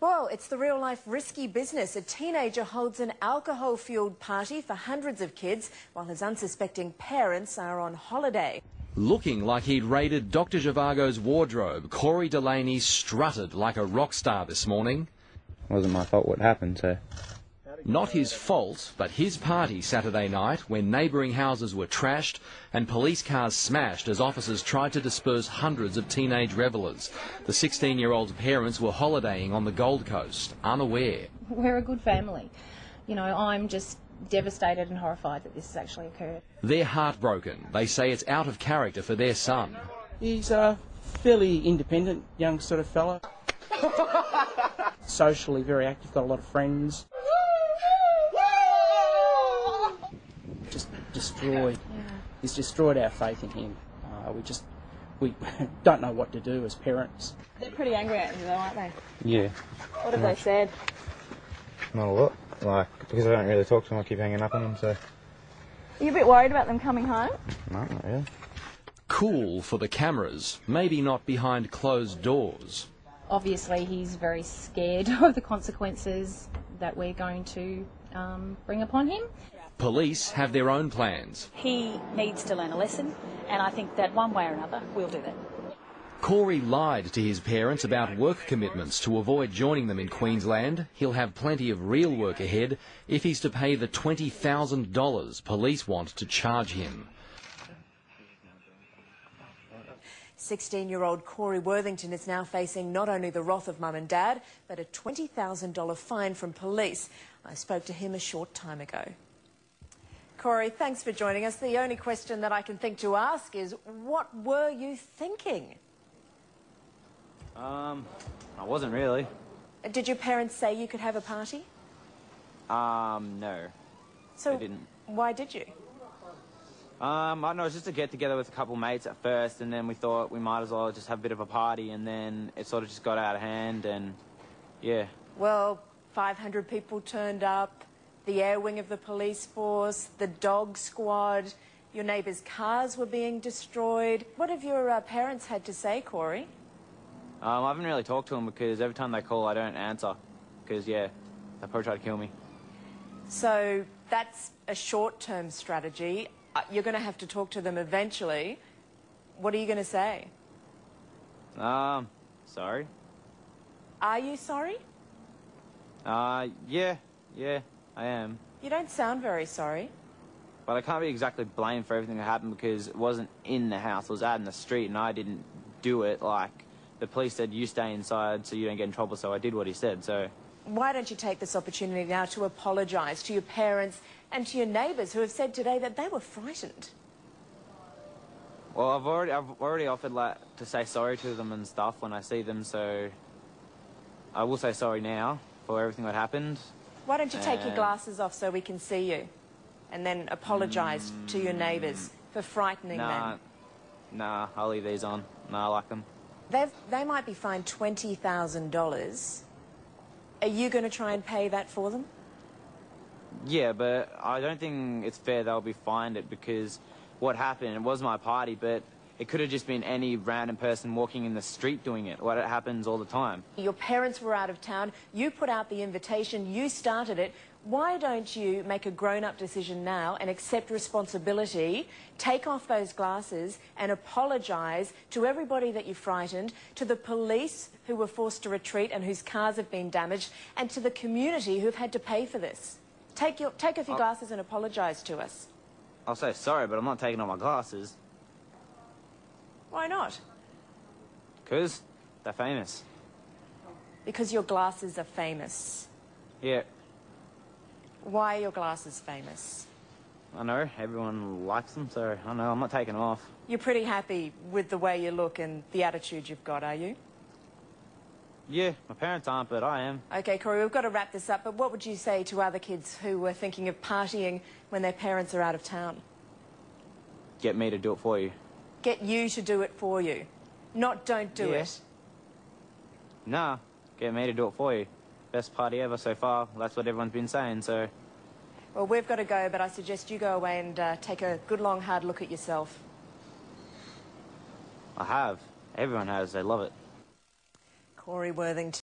Well, it's the real-life risky business. A teenager holds an alcohol-fuelled party for hundreds of kids while his unsuspecting parents are on holiday. Looking like he'd raided Dr. Zhivago's wardrobe, Corey Delaney strutted like a rock star this morning. It wasn't my fault what happened, so... Not his fault, but his party Saturday night when neighbouring houses were trashed and police cars smashed as officers tried to disperse hundreds of teenage revellers. The 16-year-old's parents were holidaying on the Gold Coast, unaware. We're a good family. You know, I'm just devastated and horrified that this has actually occurred. They're heartbroken. They say it's out of character for their son. He's a fairly independent young sort of fella. Socially very active, got a lot of friends. Just destroyed. Yeah. He's destroyed our faith in him. We don't know what to do as parents. They're pretty angry at you though, aren't they? Yeah. What have they said? Not a lot. Because I don't really talk to them, I keep hanging up on them, so... Are you a bit worried about them coming home? No, not really. Cool for the cameras, maybe not behind closed doors. Obviously he's very scared of the consequences that we're going to bring upon him. Police have their own plans. He needs to learn a lesson, and I think that one way or another we'll do that. Corey lied to his parents about work commitments to avoid joining them in Queensland. He'll have plenty of real work ahead if he's to pay the $20,000 police want to charge him. 16-year-old Corey Worthington is now facing not only the wrath of mum and dad, but a $20,000 fine from police. I spoke to him a short time ago. Corey, thanks for joining us. The only question that I can think to ask is, what were you thinking? I wasn't really. Did your parents say you could have a party? No. So they didn't. Why did you? I don't know, it was just a get-together with a couple of mates at first, and then we thought we might as well just have a bit of a party, and then it sort of just got out of hand, and yeah. Well, 500 people turned up, the air wing of the police force, the dog squad, your neighbours' cars were being destroyed. What have your parents had to say, Corey? I haven't really talked to them because every time they call I don't answer, because, yeah, they probably try to kill me. So that's a short-term strategy. You're going to have to talk to them eventually. What are you going to say? Sorry. Are you sorry? Yeah, I am. You don't sound very sorry. But I can't be exactly blamed for everything that happened because it wasn't in the house, it was out in the street, and I didn't do it. Like, the police said, you stay inside so you don't get in trouble, so I did what he said, so... Why don't you take this opportunity now to apologise to your parents and to your neighbours who have said today that they were frightened? Well, I've already offered to say sorry to them and stuff when I see them, so I will say sorry now for everything that happened. Why don't you take your glasses off so we can see you and then apologise to your neighbours for frightening them? Nah, I'll leave these on. Nah, I like them. They might be fined $20,000. Are you going to try and pay that for them? Yeah, but I don't think it's fair they'll be fined it because what happened, it was my party, but it could have just been any random person walking in the street doing it. What happens all the time. Your parents were out of town, you put out the invitation, you started it. Why don't you make a grown-up decision now and accept responsibility, take off those glasses and apologise to everybody that you frightened, to the police who were forced to retreat and whose cars have been damaged, and to the community who've had to pay for this? Take off your glasses and apologise to us. I'll say sorry, but I'm not taking off my glasses. Why not? Because they're famous. Because your glasses are famous. Yeah. Why are your glasses famous? I know, everyone likes them, so I know, I'm not taking them off. You're pretty happy with the way you look and the attitude you've got, are you? Yeah, my parents aren't, but I am. OK, Corey, we've got to wrap this up, but what would you say to other kids who were thinking of partying when their parents are out of town? Get me to do it for you. Get you to do it for you, not don't do it. Nah, get me to do it for you. Best party ever so far. That's what everyone's been saying, so... Well, we've got to go, but I suggest you go away and take a good, long, hard look at yourself. I have. Everyone has. They love it. Corey Worthington.